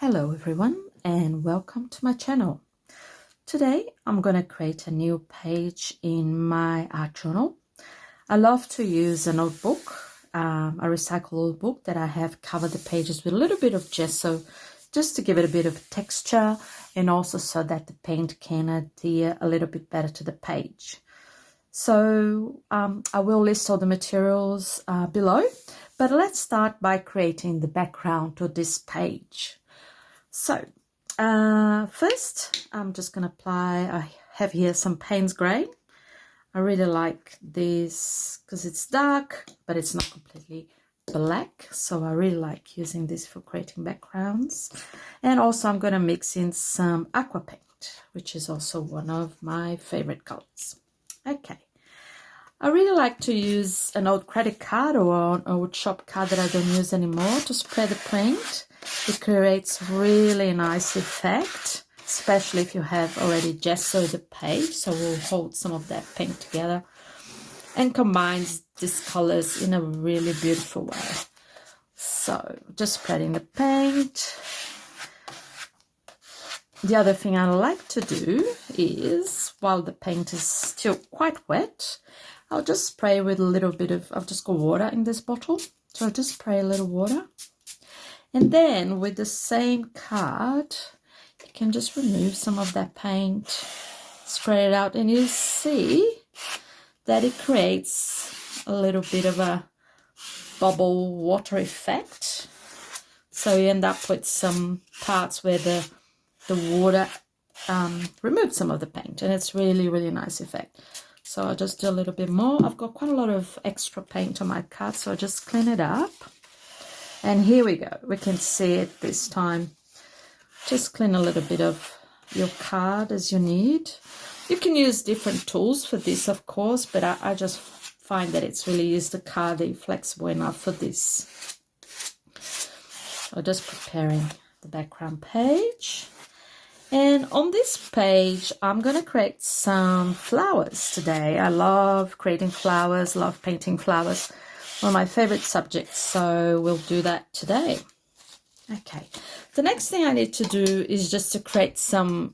Hello everyone and welcome to my channel. Today I'm going to create a new page in my art journal. I love to use a notebook, a recycled book that I have covered the pages with a little bit of gesso just to give it a bit of texture and also so that the paint can adhere a little bit better to the page. So I will list all the materials below, but let's start by creating the background to this page. So first I'm just going to apply, I have here some Payne's grey. I really like this because it's dark but it's not completely black, so I really like using this for creating backgrounds. And also I'm going to mix in some aqua paint, which is also one of my favorite colors. Okay, I really like to use an old credit card or an old shop card that I don't use anymore to spread the paint. It creates really nice effect, especially if you have already gessoed the page, so we'll hold some of that paint together and combines these colors in a really beautiful way. So just spreading the paint. The other thing I like to do is, while the paint is still quite wet, I'll just spray with a little bit of, I've just got water in this bottle, so I'll just spray a little water. And then with the same card, you can just remove some of that paint, spray it out, and you'll see that it creates a little bit of a bubble water effect. So you end up with some parts where the water removes some of the paint, and it's really, really nice effect. So I'll just do a little bit more. I've got quite a lot of extra paint on my card, so I'll just clean it up. And here we go. We can see it this time. Just clean a little bit of your card as you need. You can use different tools for this, of course, but I just find that it's really used the card flexible enough for this. So just preparing the background page. And on this page, I'm going to create some flowers today. I love creating flowers, love painting flowers. One of my favorite subjects, so we'll do that today. Okay, the next thing I need to do is just to create some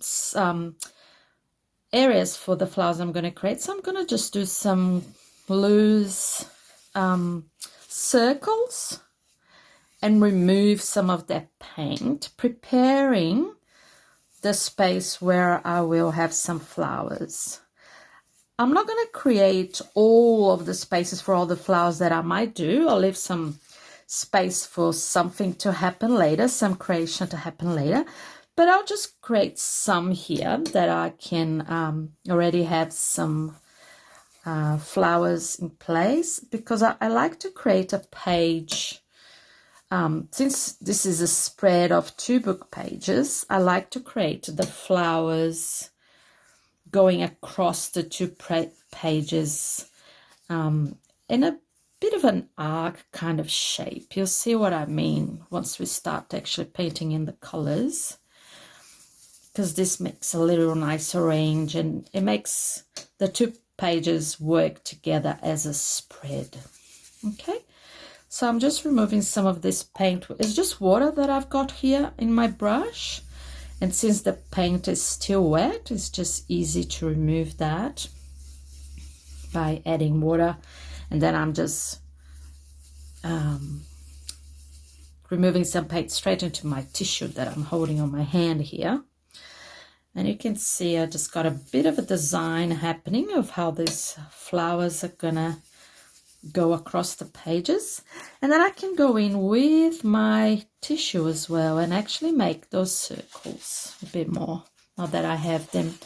areas for the flowers I'm going to create. So I'm going to just do some loose circles and remove some of that paint, preparing the space where I will have some flowers. I'm not going to create all of the spaces for all the flowers that I might do. I'll leave some space for something to happen later, some creation to happen later. But I'll just create some here that I can already have some flowers in place, because I like to create a page. Since this is a spread of 2 book pages, I like to create the flowers going across the 2 pages in a bit of an arc kind of shape. You'll see what I mean once we start actually painting in the colors, because this makes a little nicer range and it makes the 2 pages work together as a spread. Okay, so I'm just removing some of this paint. It's just water that I've got here in my brush. And since the paint is still wet, it's just easy to remove that by adding water. And then I'm just removing some paint straight into my tissue that I'm holding on my hand here. And you can see I just got a bit of a design happening of how these flowers are gonna go across the pages. And then I can go in with my tissue as well and actually make those circles a bit more, now that I have them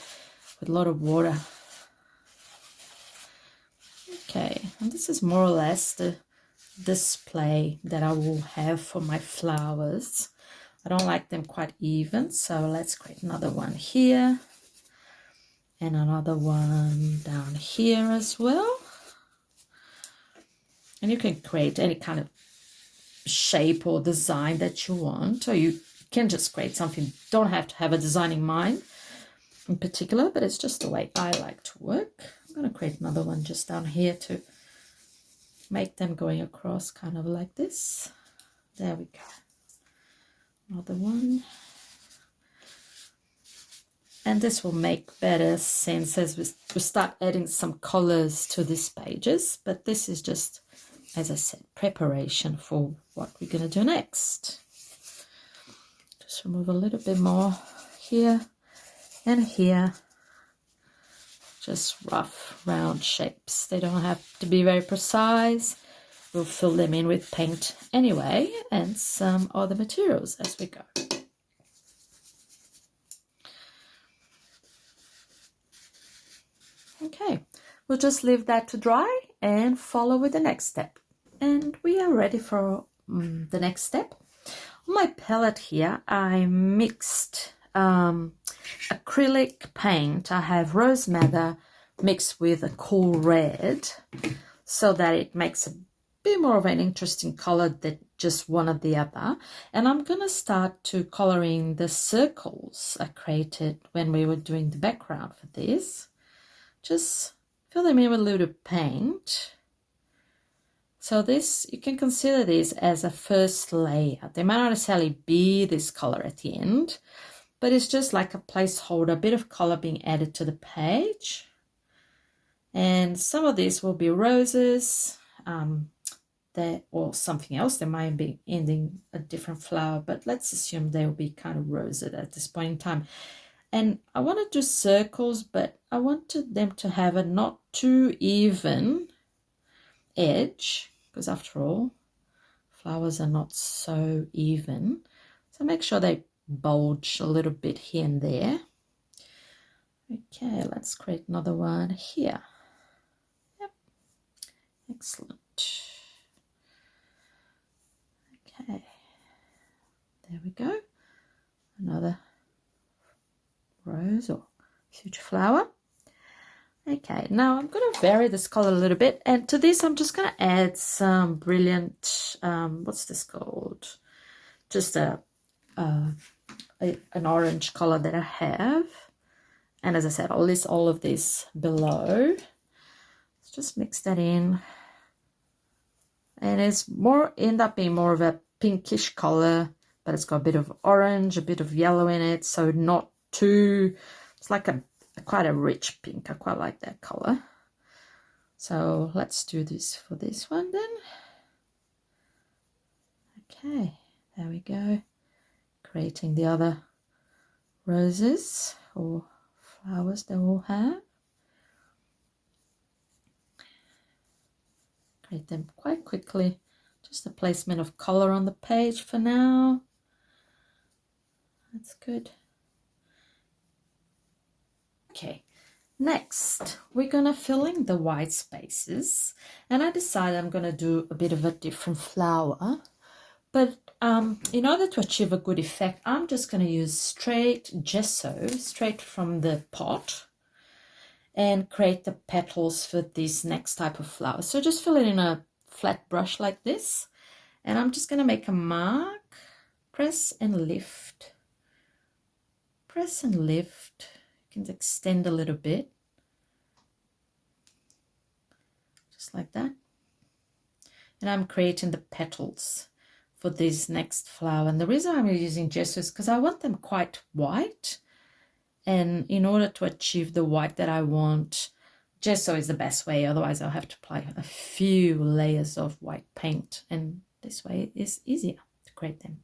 with a lot of water. Okay, and this is more or less the display that I will have for my flowers. I don't like them quite even, so let's create another one here and another one down here as well. And you can create any kind of shape or design that you want, or you can just create something. Don't have to have a design in mind in particular, but it's just the way I like to work. I'm going to create another one just down here to make them going across kind of like this. There we go. Another one. And this will make better sense as we start adding some colors to these pages. But this is just, as I said, preparation for what we're going to do next. Just remove a little bit more here and here. Just rough, round shapes. They don't have to be very precise. We'll fill them in with paint anyway and some other materials as we go. Okay, we'll just leave that to dry and follow with the next step. And we are ready for the next step. On my palette here, I mixed acrylic paint. I have rose madder mixed with a cool red so that it makes a bit more of an interesting color than just one or the other. And I'm going to start to coloring the circles I created when we were doing the background for this. Just fill them in with a little paint. So this, you can consider this as a first layer. They might not necessarily be this color at the end, but it's just like a placeholder, a bit of color being added to the page. And some of these will be roses, or something else. They might be ending a different flower, but let's assume they will be kind of rosy at this point in time. And I want to do circles, but I wanted them to have a not too even edge, because after all, flowers are not so even. So make sure they bulge a little bit here and there. Okay, let's create another one here. Yep, excellent. Okay, there we go. Another rose or future flower. Okay, now I'm going to vary this color a little bit, and to this I'm just going to add some brilliant, what's this called? Just an orange color that I have. And as I said, I'll list all of this below. Let's just mix that in. And it's end up being more of a pinkish color, but it's got a bit of orange, a bit of yellow in it, so not too, it's like quite a rich pink. I quite like that color. So let's do this for this one then. Okay, there we go. Creating the other roses or flowers they all have. Create them quite quickly. Just a placement of color on the page for now. That's good. Okay, next we're going to fill in the white spaces, and I decided I'm going to do a bit of a different flower, but in order to achieve a good effect, I'm just going to use straight gesso straight from the pot and create the petals for this next type of flower. So just fill it in a flat brush like this, and I'm just going to make a mark, press and lift, press and lift. You can extend a little bit, just like that. And I'm creating the petals for this next flower. And the reason I'm using gesso is because I want them quite white. And in order to achieve the white that I want, gesso is the best way. Otherwise, I'll have to apply a few layers of white paint. And this way it is easier to create them.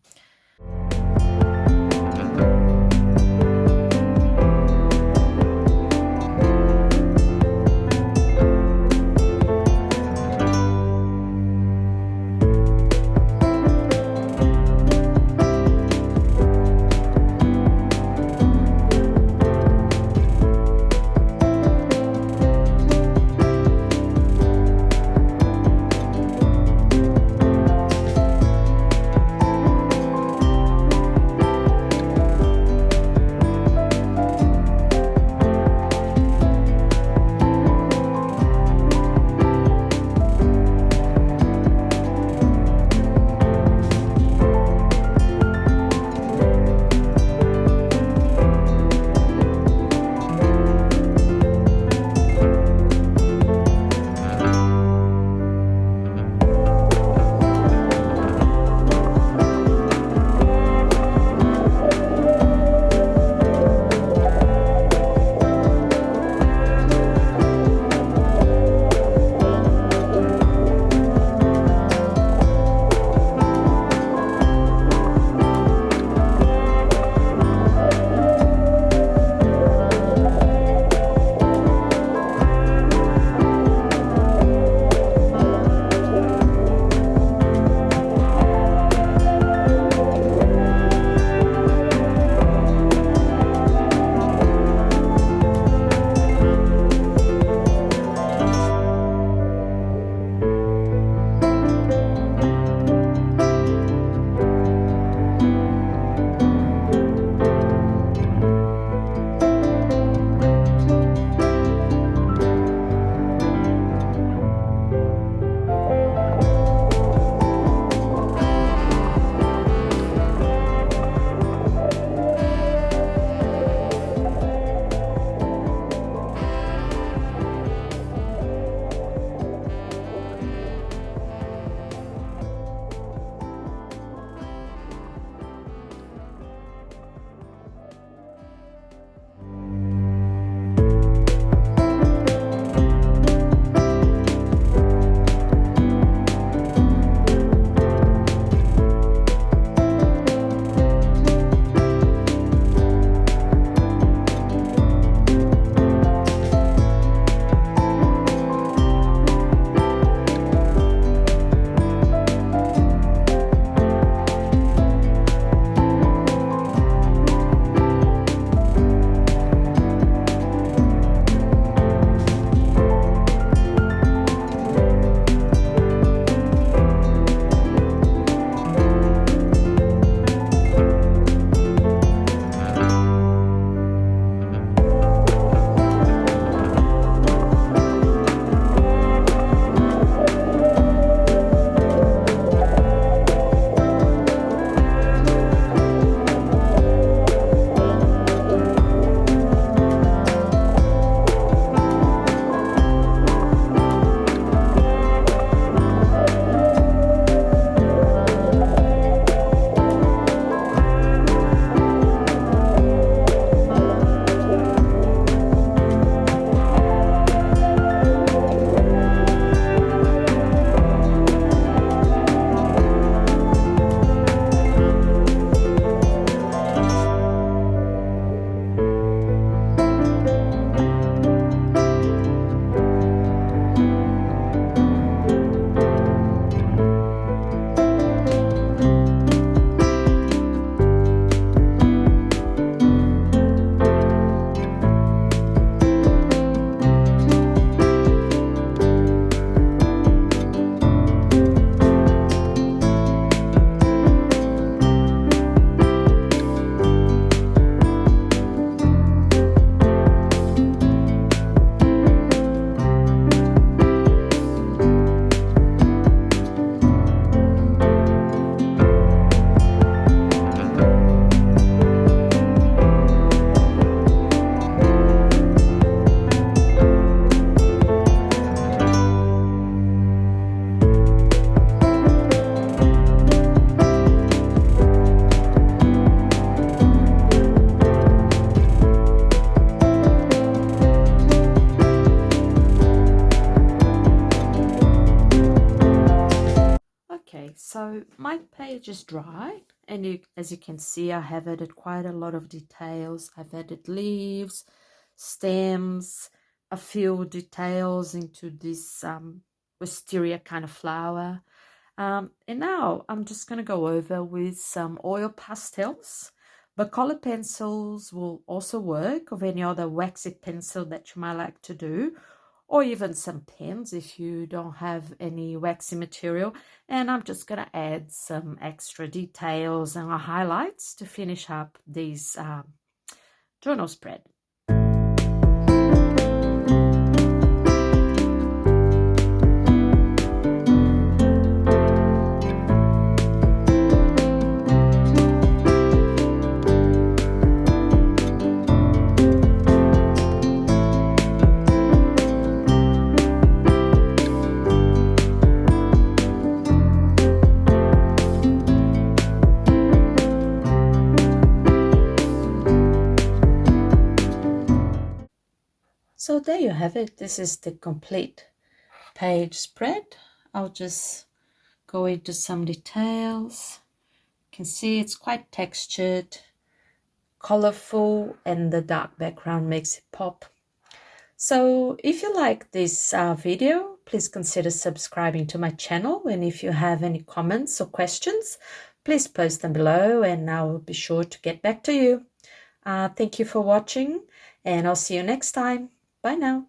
page is dry, and as you can see, I have added quite a lot of details. I've added leaves, stems, a few details into this wisteria kind of flower. And now I'm just going to go over with some oil pastels, but color pencils will also work, of any other waxy pencil that you might like to do, or even some pens if you don't have any waxy material. And I'm just going to add some extra details and highlights to finish up this journal spread. So there you have it. This is the complete page spread. I'll just go into some details. You can see it's quite textured, colorful, and the dark background makes it pop. So if you like this video, please consider subscribing to my channel. And if you have any comments or questions, please post them below and I will be sure to get back to you. Thank you for watching, and I'll see you next time. Bye now.